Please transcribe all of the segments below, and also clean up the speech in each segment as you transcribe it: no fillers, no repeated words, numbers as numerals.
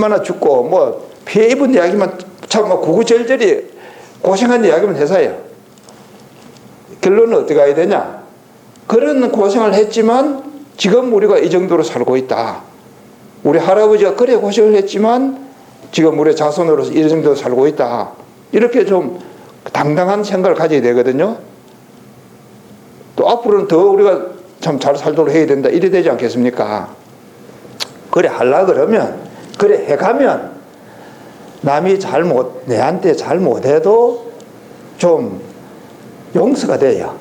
얼마나 죽고 뭐 피해 입은 이야기만 참 뭐 구구절절히 고생한 이야기만 해서요. 결론은 어떻게 가야 되냐? 그런 고생을 했지만 지금 우리가 이 정도로 살고 있다. 우리 할아버지가 그래 고생을 했지만 지금 우리 자손으로서 이 정도로 살고 있다. 이렇게 좀 당당한 생각을 가져야 되거든요. 또 앞으로는 더 우리가 참 잘 살도록 해야 된다. 이래 되지 않겠습니까? 그래 하려 그러면, 그래 해가면 남이 내한테 잘 못해도 좀 용서가 돼요.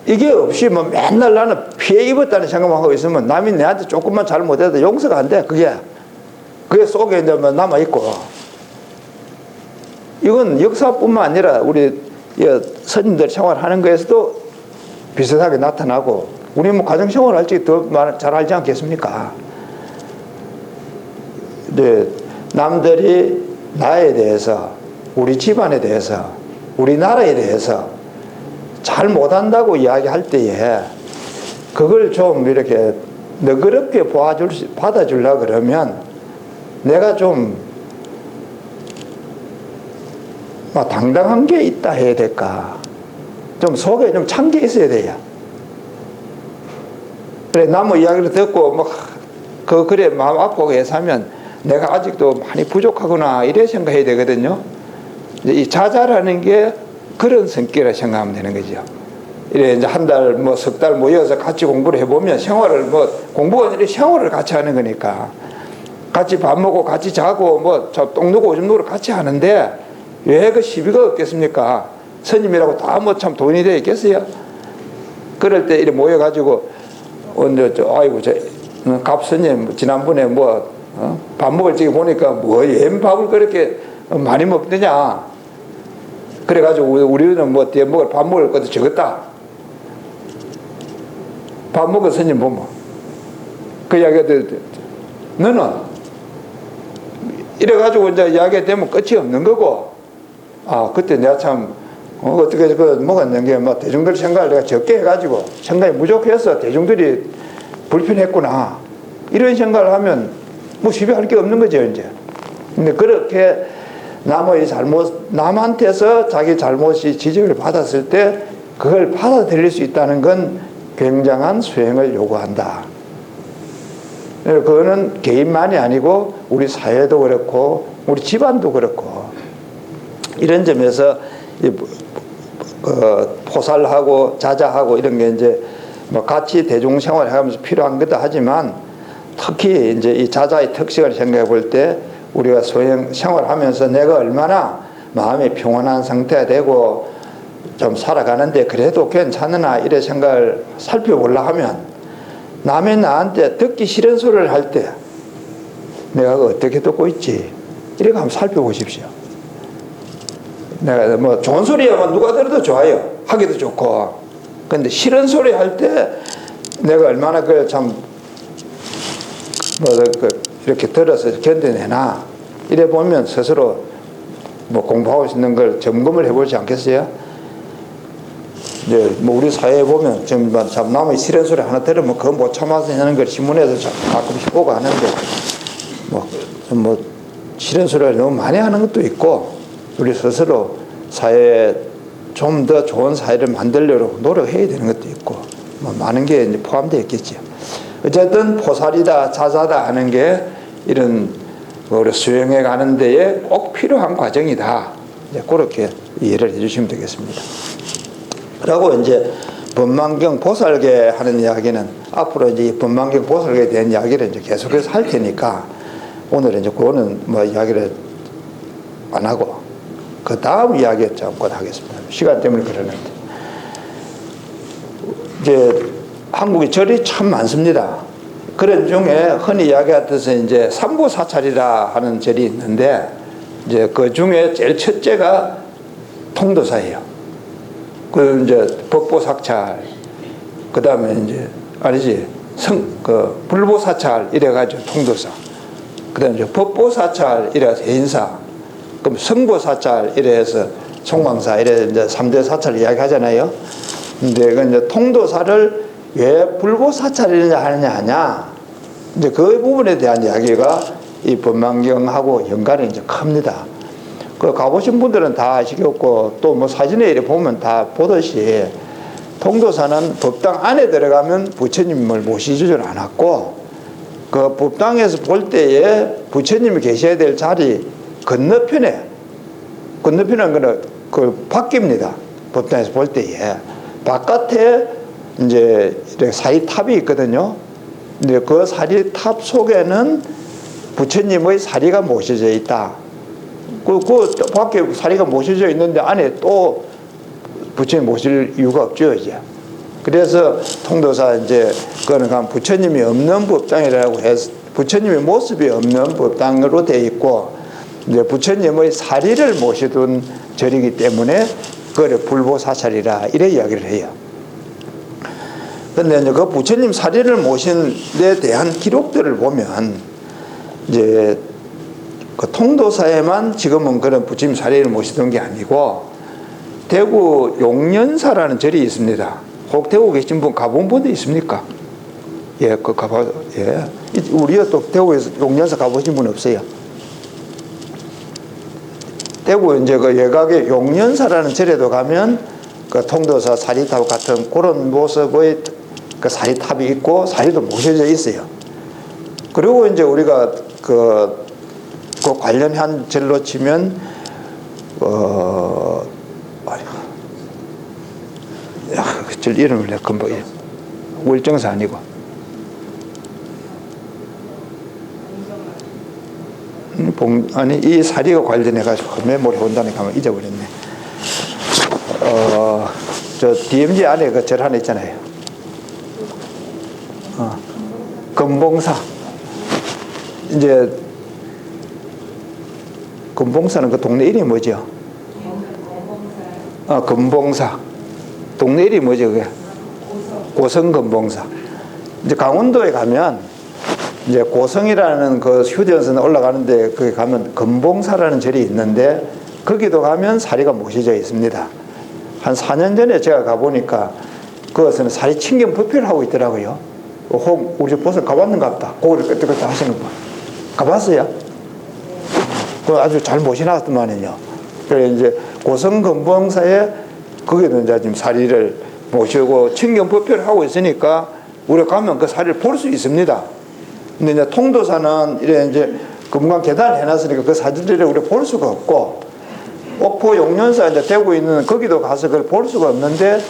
이게 없이 뭐 맨날 나는 피해 입었다는 생각만 하고 있으면 남이 내한테 조금만 잘 못해도 용서가 안 돼. 그게 속에 이제 남아있고. 이건 역사뿐만 아니라 우리 스님들 생활하는 거에서도 비슷하게 나타나고, 우리 뭐 가정생활 할 때 더 잘 알지 않겠습니까? 네, 남들이 나에 대해서, 우리 집안에 대해서, 우리나라에 대해서 잘 못한다고 이야기할 때에 그걸 좀 이렇게 너그럽게 받아주려고 그러면 내가 좀 당당한 게 있다 해야 될까? 좀 속에 좀 찬 게 있어야 돼요. 그래, 남의 이야기를 듣고 그래 마음 아프고 해서하면 내가 아직도 많이 부족하구나 이래 생각해야 되거든요. 이 자자라는 게 그런 성격이라 생각하면 되는 거죠. 이래 이제 한 달 석 달 모여서 같이 공부를 해보면 생활을 공부가 아니라 생활을 같이 하는 거니까 같이 밥 먹고 같이 자고 똥 누고 오줌 누고 같이 하는데 왜 그 시비가 없겠습니까? 스님이라고 다 참 돈이 되어 있겠어요? 그럴 때 이렇게 모여가지고 아이고 갑스님 지난번에 밥 먹을 적에 보니까 웬 밥을 그렇게 많이 먹느냐? 그래가지고 우리는 뒤에 밥 먹을 것도 적었다. 밥 먹은 스님 보면 그 이야기가 너는 이래가지고 이제 이야기가 되면 끝이 없는 거고, 그때 내가 참 어떻게 먹었는 게 대중들 생각을 내가 적게 해가지고 생각이 부족해서 대중들이 불편했구나 이런 생각을 하면 시비할 게 없는 거죠 이제. 근데 그렇게 남의 남한테서 자기 잘못이 지적을 받았을 때 그걸 받아들일 수 있다는 건 굉장한 수행을 요구한다. 그거는 개인만이 아니고 우리 사회도 그렇고 우리 집안도 그렇고, 이런 점에서 포살하고 자자하고 이런 게 이제 같이 대중생활을 하면서 필요한 것도 하지만, 특히 이제 이 자자의 특색을 생각해 볼 때 우리가 생활하면서 내가 얼마나 마음이 평온한 상태가 되고 좀 살아가는데 그래도 괜찮으나 이래 생각을 살펴보려 하면, 남이 나한테 듣기 싫은 소리를 할 때 내가 어떻게 듣고 있지 이렇게 한번 살펴보십시오. 내가 좋은 소리야 누가 들어도 좋아요. 하기도 좋고. 근데 싫은 소리 할 때 내가 얼마나 이렇게 들어서 견뎌내나 이래 보면 스스로 공부하고 있는 걸 점검을 해보지 않겠어요? 이제 우리 사회에 보면 참 남의 싫은 소리 하나 들으면 그거 못 참아서 하는 걸 신문에서 가끔씩 보고 하는데 싫은 소리를 너무 많이 하는 것도 있고, 우리 스스로 사회에 좀 더 좋은 사회를 만들려고 노력해야 되는 것도 있고 많은 게 이제 포함되어 있겠죠. 어쨌든 포살이다 자자다 하는 게 이런 우리 수행해 가는 데에 꼭 필요한 과정이다. 이제 그렇게 이해를 해주시면 되겠습니다. 그리고 이제 법망경 보살계 하는 이야기는 앞으로 이제 법망경 보살계에 대한 이야기를 이제 계속해서 할 테니까 오늘은 이제 그거는 이야기를 안 하고 그 다음 이야기에 잠깐 하겠습니다. 시간 때문에 그러는데, 이제 한국에 절이 참 많습니다. 그런 중에 흔히 이야기하듯이 이제 삼보사찰이라 하는 절이 있는데, 이제 그 중에 제일 첫째가 통도사예요. 그 이제 법보사찰, 그 다음에 이제 불보사찰 이래가지고 통도사, 그 다음에 이제 법보사찰 이래서 해인사, 그럼 성보사찰 이래서 송광사 이래 이제 3대 사찰 이야기 하잖아요. 근데 그 이제 통도사를 왜 불보사찰이냐 하느냐 이제 그 부분에 대한 이야기가 이 법망경하고 연관이 이제 큽니다. 그 가보신 분들은 다 아시겠고 또 뭐 사진에 이렇게 보면 다 보듯이 통도사는 법당 안에 들어가면 부처님을 모시지를 않았고 그 법당에서 볼 때에 부처님이 계셔야 될 자리 건너편에 거는 그 바뀝니다. 법당에서 볼 때에 바깥에 이제 사리탑이 있거든요. 근데 그 사리탑 속에는 부처님의 사리가 모셔져 있다. 그 밖에 사리가 모셔져 있는데 안에 또 부처님 모실 이유가 없죠, 이제. 그래서 통도사 이제 그거는 부처님이 없는 법당이라고 해서 부처님의 모습이 없는 법당으로 되어 있고 이제 부처님의 사리를 모시던 절이기 때문에 그걸 불보사찰이라 이래 이야기를 해요. 근데 이제 그 부처님 사리를 모신 데 대한 기록들을 보면 이제 그 통도사에만 지금은 그런 부처님 사리를 모시던 게 아니고 대구 용련사라는 절이 있습니다. 혹 대구 계신 분 가본 분도 있습니까? 예, 그 예. 우리가 또 대구에서 용련사 가보신 분 없어요? 대구 이제 그 예각의 용련사라는 절에도 가면 그 통도사 사리탑 같은 그런 모습의 그 사리탑이 있고 사리도 모셔져 있어요. 그리고 이제 우리가 그 관련한 절로 치면 그 절 이름을 내가 금방 월정사 아니고 아니 이 사리가 관련해 가지고 메모리 온다니까 하면 잊어버렸네. 저 DMZ 안에 그 절 하나 있잖아요. 금봉사. 이제 금봉사는 그 동네 이름이 뭐죠? 금봉사. 동네 이름이 뭐죠, 그게? 고성금봉사. 이제 강원도에 가면 이제 고성이라는 그 휴전선 올라가는데 거기 가면 금봉사라는 절이 있는데 거기도 가면 사리가 모셔져 있습니다. 한 4년 전에 제가 가보니까 그것은 사리 친경 법회를 하고 있더라고요. 혹 우리 벌써 가봤는가 보다. 고개를 끄덕끄덕 하시는 분. 가봤어요? 그 아주 잘 모셔놨더만요. 그래 이제 고성금봉사에 거기도 이제 지금 사리를 모시고 친경 법회를 하고 있으니까 우리가 가면 그 사리를 볼 수 있습니다. 근데 이제 통도사는 이래 이제 금강 계단을 해놨으니까 그 사진들을 우리가 볼 수가 없고 옥포 용련사 이제 되고 있는 거기도 가서 그걸 볼 수가 없는데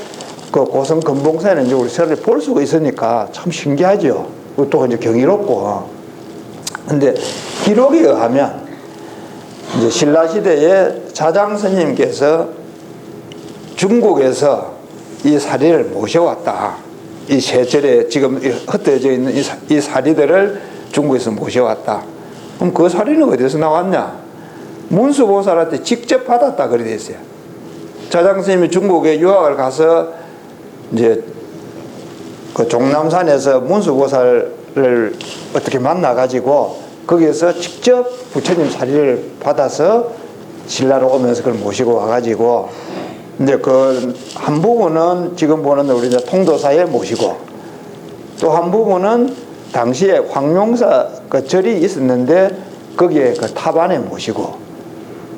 그 고성 금봉사에는 이제 우리 사리를 볼 수가 있으니까 참 신기하죠. 또 이제 경이롭고. 근데 기록에 의하면 이제 신라시대에 자장 스님께서 중국에서 이 사리를 모셔왔다. 이 세 절에 지금 흩어져 있는 이 사리들을 중국에서 모셔왔다. 그럼 그 사리는 어디서 나왔냐? 문수보살한테 직접 받았다 그래 돼 있어요. 자장 스님이 중국에 유학을 가서 이제 그 종남산에서 문수보살을 어떻게 만나가지고 거기에서 직접 부처님 사리를 받아서 신라로 오면서 그걸 모시고 와가지고 이제 그 한 부분은 지금 보는 우리 이제 통도사에 모시고 또 한 부분은 당시에 황룡사 그 절이 있었는데 거기에 그 탑 안에 모시고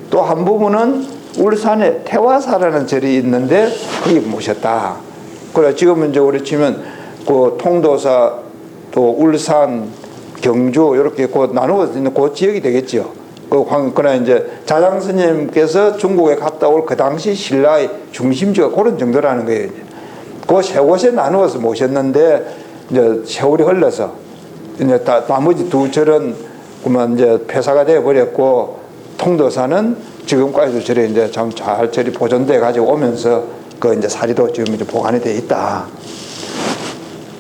또 한 부분은 울산에 태화사라는 절이 있는데 거기 모셨다. 그래 지금은 이제 우리 치면 그 통도사 또 울산 경주 이렇게 곧 나누어져 있는 그 지역이 되겠죠. 그러나 이제 자장 스님께서 중국에 갔다 올 그 당시 신라의 중심지가 그런 정도라는 거예요. 그 세 곳에 나누어서 모셨는데 이제 세월이 흘러서 이제 나머지 두 절은 그만 이제 폐사가 되어 버렸고 통도사는 지금까지도 절에 이제 참 잘 절이 보존돼 가지고 오면서 그 이제 사리도 지금 이제 보관이 돼 있다.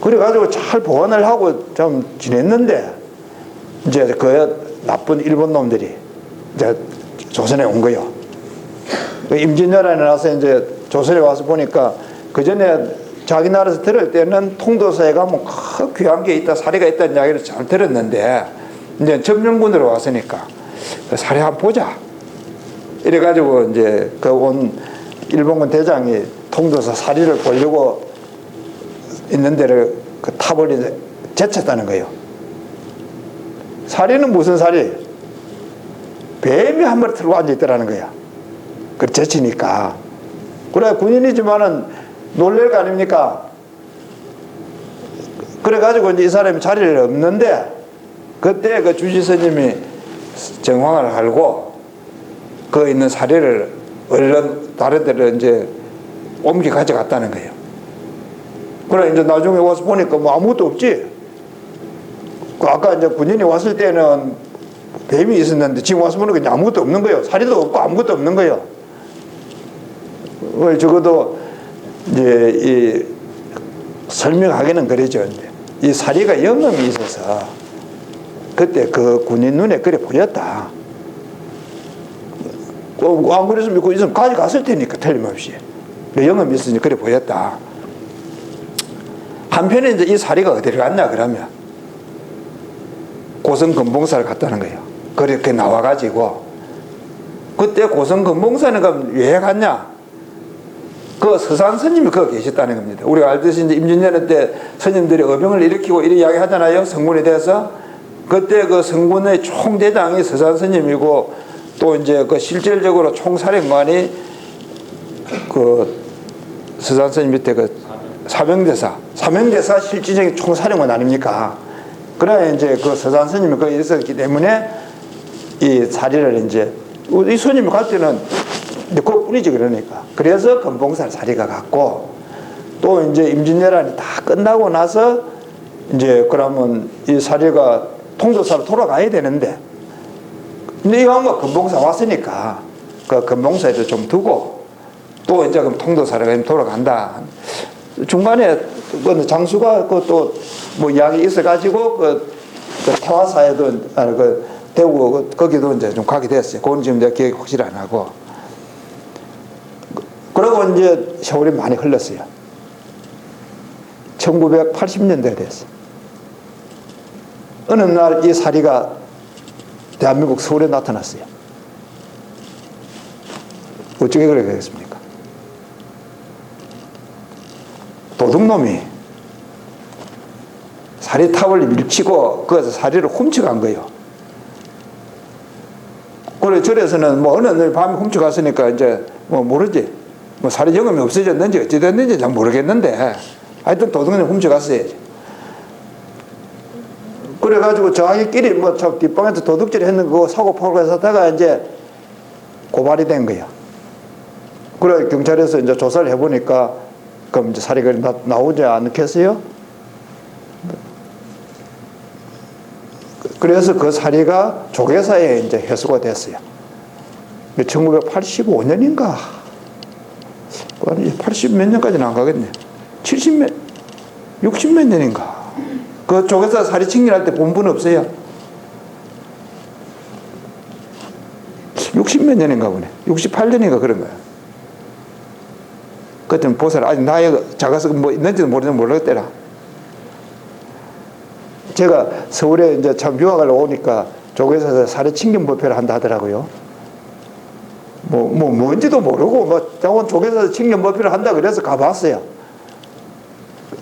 그래가지고 잘 보관을 하고 좀 지냈는데 이제 그 나쁜 일본 놈들이 이제 조선에 온 거요. 임진왜란에 나서 이제 조선에 와서 보니까 그 전에 자기 나라에서 들을 때는 통도사에 가면 귀한 게 있다, 사리가 있다는 이야기를 잘 들었는데 이제 점령군으로 왔으니까 그 사리 한번 보자. 이래가지고 이제 그 온 일본군 대장이 통도사 사리를 보려고 있는 데를 그 탑을 이제 제쳤다는 거예요. 사리는 무슨 사리? 뱀이 한 마리 들고 앉아있더라는 거야. 그 제치니까. 그래, 군인이지만은 놀랄 거 아닙니까? 그래가지고 이제 이 사람이 자리를 없는데, 그때 그 주지스님이 정황을 알고, 그 있는 사리를 얼른 다른 데로 이제 옮겨 가져갔다는 거예요. 그래, 이제 나중에 와서 보니까 뭐 아무것도 없지. 그 아까 이제 군인이 왔을 때는 뱀이 있었는데 지금 와서 보니까 아무것도 없는 거예요. 사리도 없고 아무것도 없는 거예요. 적어도 이제 이 설명하기는 그러죠. 이 사리가 영험이 있어서 그때 그 군인 눈에 그래 보였다. 안 그랬으면 그 있으면 가져갔을 테니까 틀림없이. 영험이 있으니 그래 보였다. 한편에 이제 이 사리가 어디를 갔냐 그러면 고성금봉사를 갔다는 거예요. 그렇게 나와가지고 그때 고성금봉사는 그럼 왜 갔냐? 그 서산 스님이 거기 계셨다는 겁니다. 우리가 알듯이 이제 임진왜란 때 스님들이 어병을 일으키고 이런 이야기 하잖아요. 성군에 대해서. 그때 그 성군의 총대장이 서산 스님이고 또 이제 그 실질적으로 총사령관이 그 서산 스님 밑에 그 사명대사 실질적인 총사령관 아닙니까? 그래 이제 그 서산 스님이 거기 있었기 때문에 이 사리를 이제 이 스님이 갈 때는 그뿐이지 그러니까. 그래서 금봉살 사리가 갔고 또 이제 임진왜란이 다 끝나고 나서 이제 그러면 이 사리가 통도사로 돌아가야 되는데 근데 이 양반 금봉사 왔으니까 그 금봉사에도 좀 두고 또 이제 그럼 통도사로 돌아간다. 중간에 그 장수가 그 또 뭐 이야기 있어가지고 그 태화사에도 그 대구 거기도 이제 좀 가게 됐어요. 그건 지금 내가 기억 확실히 안 하고. 그러고 이제 세월이 많이 흘렀어요. 1980년대가 됐어요. 어느 날 이 사리가 대한민국 서울에 나타났어요. 어떻게 그래 되겠습니까? 도둑놈이 사리탑을 밀치고 그 사리를 훔쳐간 거예요. 그래 절에서는 뭐 어느 날 밤에 훔쳐갔으니까 이제 뭐 모르지. 뭐 사리 영험이 없어졌는지 어찌 됐는지 잘 모르겠는데 하여튼 도둑놈이 훔쳐갔어야지. 그래가지고 자기끼리 뭐 저 뒷방에서 도둑질 했는 거 사고 파고 해서다가 이제 고발이 된 거야. 그래 경찰에서 이제 조사를 해보니까 그럼 이제 사리가 나오지 않겠어요? 그래서 그 사리가 조계사에 이제 회수가 됐어요. 1985년인가? 80 몇 년까지는 안 가겠네. 70 몇, 60 몇 년인가? 그 조계사 사리 칭견할 때 본분 없어요. 60 몇 년인가 보네. 68년인가 그런 거야. 그때는 보살 아직 나이가 작아서 뭐 있는지도 모르겠더라. 제가 서울에 이제 참 유학을 오니까 조계사에서 사리 칭견 법회를 한다 하더라고요. 뭔지도 모르고 뭐 조계사에서 칭견 법회를 한다 그래서 가봤어요.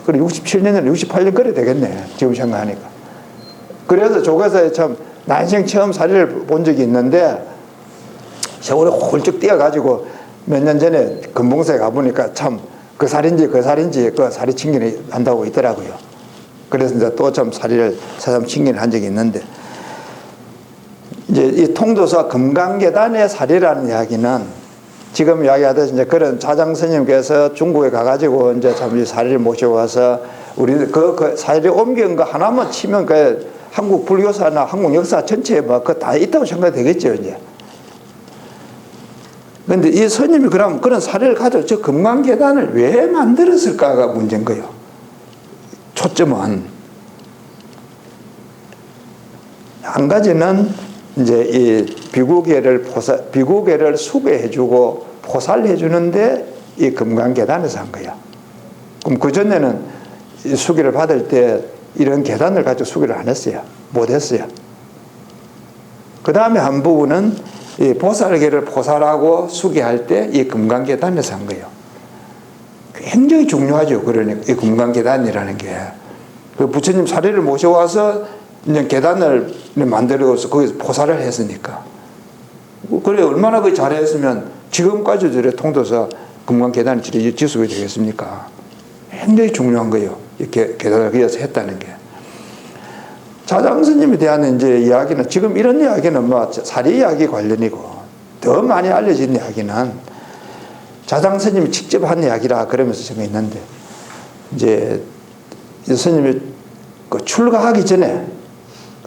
그래 67년이나 68년 그래 되겠네. 지금 생각하니까. 그래서 조계사에 참 난생 처음 사리를 본 적이 있는데 세월에 홀쭉 뛰어가지고 몇 년 전에 금봉사에 가보니까 참 그 살인지 그 사리 칭견을 한다고 있더라고요. 그래서 이제 또 참 사리를 새삼 칭견을 한 적이 있는데 이제 이 통도사 금강계단의 사리라는 이야기는 지금 이야기하듯이 이제 그런 자장 스님께서 중국에 가가지고 이제 참 이 사리를 모셔와서 우리 그 사리를 옮긴 거 하나만 치면 그 한국 불교사나 한국 역사 전체에 뭐 그 다 있다고 생각이 되겠죠, 이제. 근데 이 스님이 그럼 그런 사리를 가지고 저 금강계단을 왜 만들었을까가 문제인 거예요. 초점은. 한 가지는 이제 이 비구계를 수배해주고 포살해주는데 이 금강계단에서 한 거야. 그럼 그전에는 이 수기를 받을 때 이런 계단을 가지고 수기를 안 했어요. 못 했어요. 그 다음에 한 부분은 이 보살계를 포살하고 수기할 때 이 금강계단에서 한 거예요. 굉장히 중요하죠. 그러니까 이 금강계단이라는 게. 그 부처님 사리를 모셔와서 이제 계단을 만들어서 거기서 포사를 했으니까. 그래 얼마나 그 잘했으면 지금까지도 이래 통도사 금강계단이 지속이 되겠습니까? 굉장히 중요한 거예요. 이렇게 계단을 그려서 했다는 게. 자장스님에 대한 이제 이야기는 지금 이런 이야기는 뭐 사리 이야기 관련이고 더 많이 알려진 이야기는 자장스님이 직접 한 이야기라 그러면서 제가 있는데 이제 스님이 그 출가하기 전에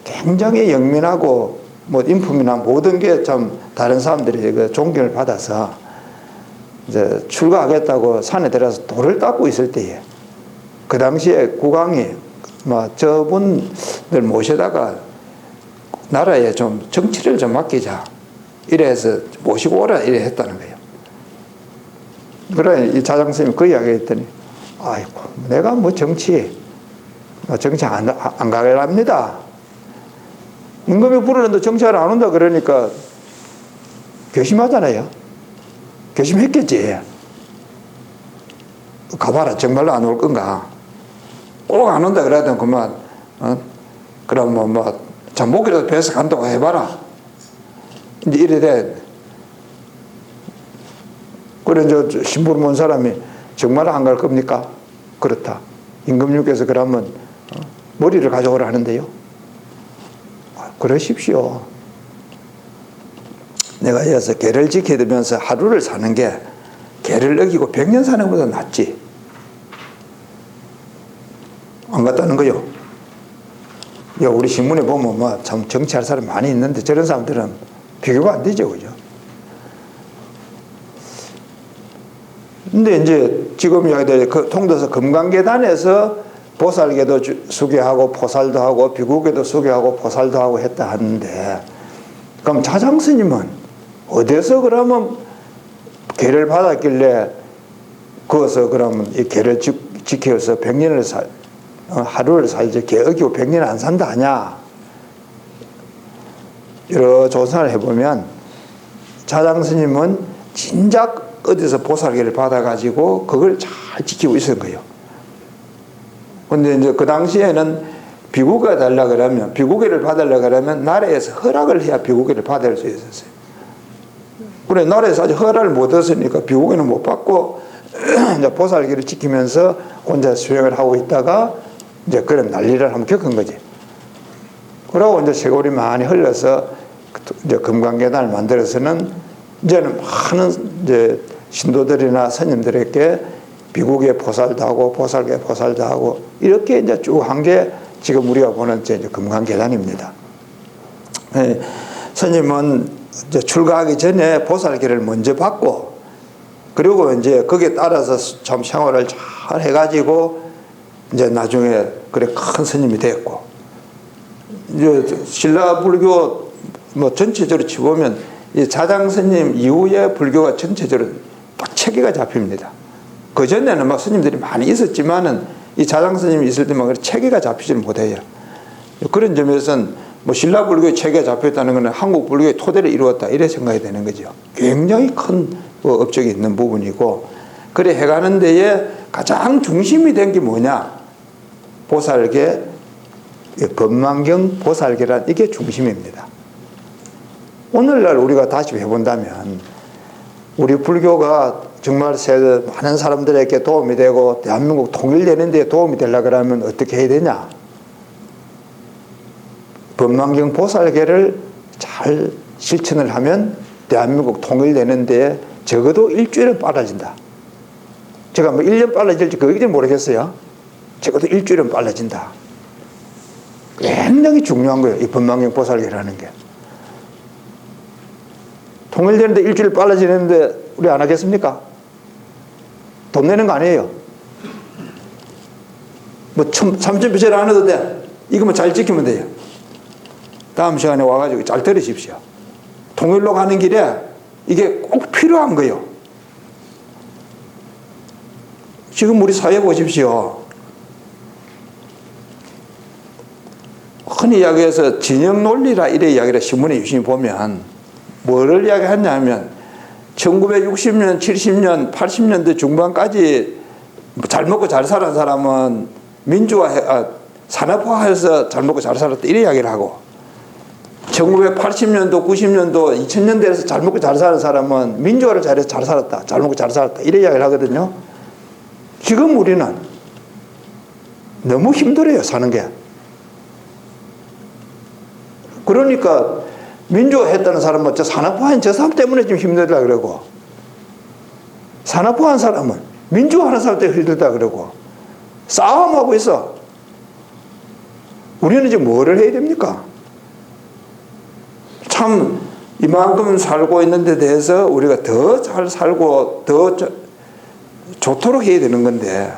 굉장히 영민하고 뭐 인품이나 모든 게 참 다른 사람들이 그 존경을 받아서 이제 출가하겠다고 산에 들어가서 돌을 닦고 있을 때에 그 당시에 국왕이 뭐 저분들 모셔다가 나라에 좀 정치를 좀 맡기자 이래서 모시고 오라 이래 했다는 거예요. 그래 이 자장스님이 그 이야기 했더니 아이고 내가 뭐 정치 안 가게랍니다. 임금이 부르는데 정치하러 안 온다 그러니까 결심하잖아요. 결심했겠지. 가봐라 정말로 안 올 건가. 꼭 안 온다 그러더니 그만 그럼 뭐 잠복이라도 배서 간다고 해봐라. 이제 이래 돼. 그래 저 신부를 몬 사람이 정말 안 갈 겁니까? 그렇다. 임금님께서 그러면 머리를 가져오라 하는데요. 그러십시오. 내가 이어서 계를 지켜두면서 하루를 사는 게 계를 어기고 100년 사는 것보다 낫지. 안 갔다는 거요. 야, 우리 신문에 보면 뭐 참 정치할 사람 많이 있는데 저런 사람들은 비교가 안 되죠. 그죠? 근데 이제 지금 이야기들 그 통도사 금강계단에서 보살계도 수계하고 포살도 하고 비구계도 수계하고 포살도 하고 했다 하는데 그럼 자장스님은 어디서 그러면 계를 받았길래 거기서 그러면 이 계를 지켜서 100년을 하루를 살지 계 어기고 100년 안 산다 하냐. 여러 조사를 해보면 자장스님은 진작 어디서 보살계를 받아가지고 그걸 잘 지키고 있었던 거예요. 근데 이제 그 당시에는 비구가 달라 그러면 비구계를 받으려 그러면 나라에서 허락을 해야 비구계를 받을 수 있었어요. 그래 나라에서 아직 허락을 못 얻었으니까 비구계는 못 받고 이제 보살계를 지키면서 혼자 수행을 하고 있다가 이제 그런 난리를 한번 겪은 거지. 그러고 이제 세월이 많이 흘러서 이제 금강계단을 만들어서는 이제는 많은 이제 신도들이나 스님들에게 비구계 포살도 하고 보살계 포살도 하고 이렇게 이제 쭉 한 게 지금 우리가 보는 이제 금강계단입니다. 네, 스님은 이제 출가하기 전에 보살계를 먼저 받고 그리고 이제 거기에 따라서 참 생활을 잘 해가지고 이제 나중에 그래 큰 스님이 됐고 이제 신라 불교 뭐 전체적으로 치보면 이 자장 스님 이후에 불교가 전체적으로 딱 체계가 잡힙니다. 그 전에는 막 스님들이 많이 있었지만은 이 자장 스님이 있을 때만 체계가 잡히지는 못해요. 그런 점에서는 뭐 신라 불교의 체계가 잡혔다는 것은 한국 불교의 토대를 이루었다 이래 생각이 되는 거죠. 굉장히 큰 업적이 있는 부분이고 그래 해가는 데에 가장 중심이 된 게 뭐냐? 보살계, 법망경 보살계란 이게 중심입니다. 오늘날 우리가 다시 해본다면 우리 불교가 정말 많은 사람들에게 도움이 되고 대한민국 통일되는 데 도움이 되려고 그러면 어떻게 해야 되냐? 법망경 보살계를 잘 실천을 하면 대한민국 통일되는 데 적어도 일주일은 빨라진다. 제가 뭐 1년 빨라질지 그게 모르겠어요. 적어도 일주일은 빨라진다. 굉장히 중요한 거예요. 이 법망경 보살계라는 게. 통일되는데 일주일 빨라지는데 우리 안 하겠습니까? 돈 내는 거 아니에요. 뭐 3,000표절 안 해도 돼. 이거만 잘 지키면 돼요. 다음 시간에 와가지고 잘 들으십시오. 통일로 가는 길에 이게 꼭 필요한 거예요. 지금 우리 사회 보십시오. 흔히 이야기해서 진영 논리라 이래 이야기를 신문에 유심히 보면 뭐를 이야기하냐면 1960년, 70년, 80년대 중반까지 잘 먹고 잘 사는 사람은 산업화해서 잘 먹고 잘 살았다 이래 이야기를 하고 1980년도, 90년도, 2000년대에서 잘 먹고 잘 사는 사람은 민주화를 잘해서 잘 살았다. 잘 먹고 잘 살았다. 이래 이야기를 하거든요. 지금 우리는 너무 힘들어요, 사는 게. 그러니까 민주화 했다는 사람은 저 산업화한 저 사람 때문에 좀 힘들다 그러고 산업화한 사람은 민주화하는 사람 때문에 힘들다 그러고 싸움하고 있어. 우리는 지금 뭐를 해야 됩니까? 참 이만큼 살고 있는 데 대해서 우리가 더 잘 살고 더 좋도록 해야 되는 건데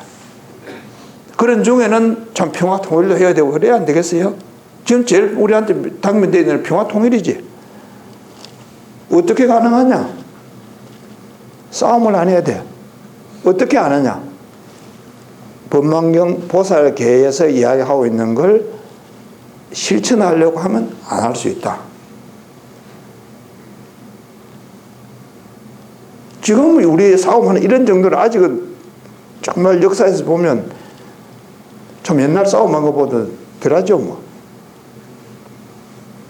그런 중에는 참 평화통일도 해야 되고 그래야 안 되겠어요? 지금 제일 우리한테 당면되어 있는 평화통일이지. 어떻게 가능하냐? 싸움을 안 해야 돼. 어떻게 안 하냐? 법망경 보살계에서 이야기하고 있는 걸 실천하려고 하면 안 할 수 있다. 지금 우리 싸움하는 이런 정도는 아직은 정말 역사에서 보면 좀 옛날 싸움한 것보다 덜하죠 뭐.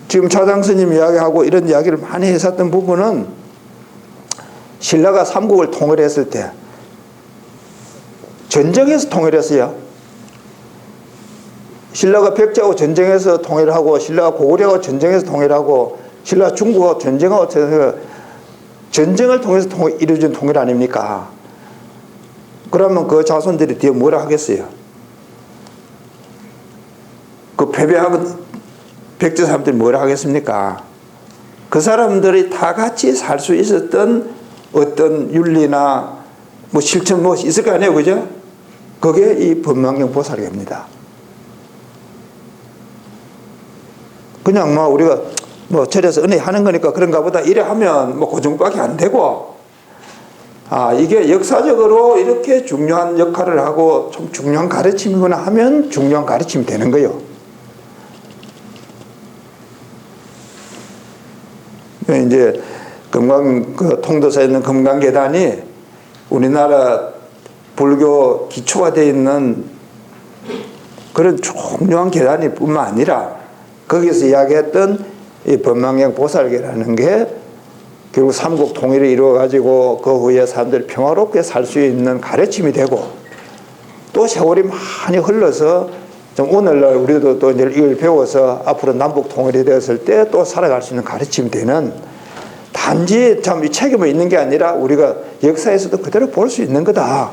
지금 차장 스님 이야기하고 이런 이야기를 많이 했었던 부분은 신라가 삼국을 통일했을 때 전쟁에서 통일했어요. 신라가 백제하고 전쟁에서 통일하고 신라가 고구려하고 전쟁에서 통일하고 신라가 중국하고 전쟁하고 전쟁을 통해서 이루어진 통일 아닙니까? 그러면 그 자손들이 뒤에 뭐라 하겠어요? 그 패배하고 백제 사람들이 뭐라 하겠습니까? 그 사람들이 다 같이 살 수 있었던 어떤 윤리나 뭐 실천 뭐 있을 거 아니에요, 그죠? 그게 이 법망경 보살계입니다. 그냥 뭐 우리가 뭐 절에서 은혜 하는 거니까 그런가 보다 이래 하면 뭐 그 정도밖에 안 되고 이게 역사적으로 이렇게 중요한 역할을 하고 좀 중요한 가르침이구나 하면 중요한 가르침이 되는 거예요. 이제 그 통도사에 있는 금강계단이 우리나라 불교 기초가 되어 있는 그런 중요한 계단이 뿐만 아니라 거기서 이야기했던 이 법망경 보살계라는 게 결국 삼국 통일을 이루어 가지고 그 후에 사람들이 평화롭게 살 수 있는 가르침이 되고 또 세월이 많이 흘러서 좀 오늘날 우리도 또 이제 이걸 배워서 앞으로 남북 통일이 되었을 때 또 살아갈 수 있는 가르침이 되는 단지 참 이 책임이 있는 게 아니라 우리가 역사에서도 그대로 볼 수 있는 거다.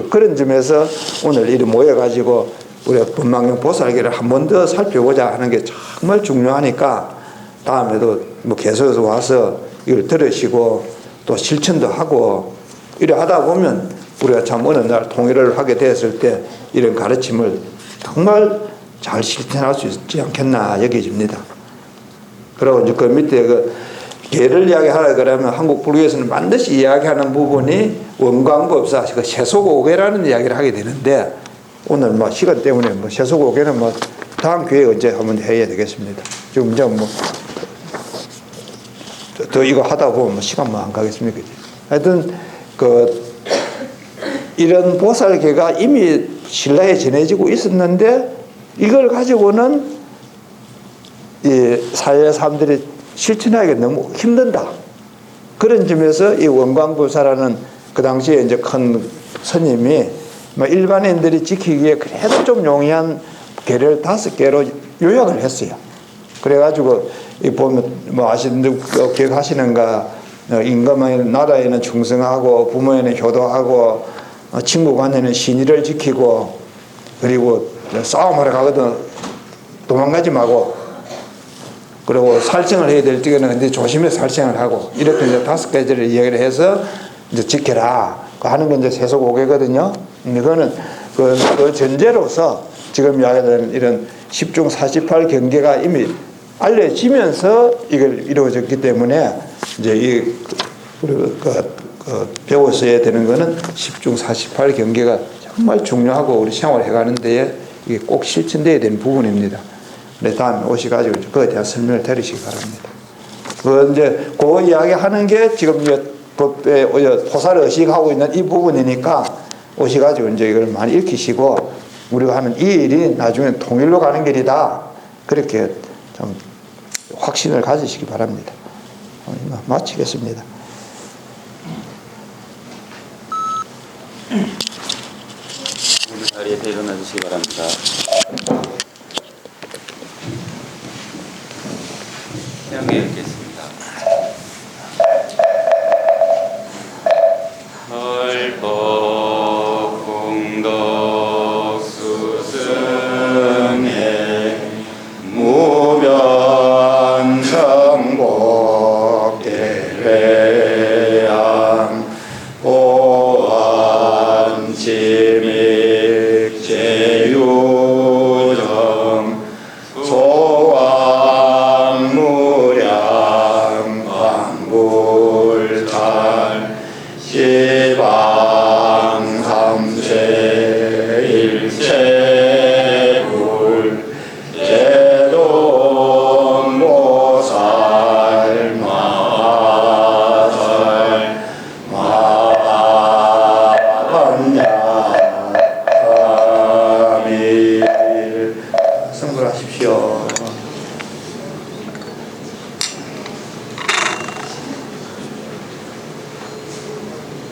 그런 점에서 오늘 이리 모여가지고 우리가 법망경 보살계를 한 번 더 살펴보자 하는 게 정말 중요하니까 다음에도 뭐 계속해서 와서 이걸 들으시고 또 실천도 하고 이래 하다 보면 우리가 참 어느 날 통일을 하게 되었을 때 이런 가르침을 정말 잘 실천할 수 있지 않겠나 여겨집니다. 그리고 이제 그 밑에 그 계를 이야기하라 그러면 한국 불교에서는 반드시 이야기하는 부분이 원광법사, 그 세속오계라는 이야기를 하게 되는데 오늘 뭐 시간 때문에 뭐 세속오계는 뭐 다음 기회에 언제 한번 해야 되겠습니다. 지금 이제 뭐 더 이거 하다 보면 뭐 시간만 안 가겠습니까? 하여튼 이런 보살계가 이미 신라에 전해지고 있었는데 이걸 가지고는 이 사회 사람들이 실천하기가 너무 힘든다. 그런 점에서 이 원광법사라는 그 당시에 이제 큰 스님이 일반인들이 지키기에 그래도 좀 용이한 계를 5개로 요약을 했어요. 그래가지고 이 보면 뭐 아시는 기억하시는가? 인간의 나라에는 충성하고 부모에는 효도하고 친구 간에는 신의를 지키고 그리고 싸움하러 가거든 도망가지 말고 그리고 살생을 해야 될 때는 근데 조심해서 살생을 하고 이렇게 이제 5가지를 이야기를 해서 이제 지켜라 하는 건 이제 세속오계거든요. 이거는 그 전제로서 지금 이야기하는 이런 10중 48 경계가 이미 알려지면서 이걸 이루어졌기 때문에 이제 배웠어야 되는 거는 10중 48 경계가 정말 중요하고 우리 생활을 해가는 데에 이게 꼭 실천돼야 되는 부분입니다. 네, 다음에 오셔가지고 그거에 대한 설명을 들으시기 바랍니다. 그 이야기 하는 게 지금 이제 법에 토사를 의식하고 있는 이 부분이니까 오셔가지고 이제 이걸 많이 읽히시고 우리가 하는 이 일이 나중에 통일로 가는 길이다. 그렇게 좀 확신을 가지시기 바랍니다. 마치겠습니다. 오늘 자리에서 일어나 주시기 바랍니다. 태양계 읽겠습니다.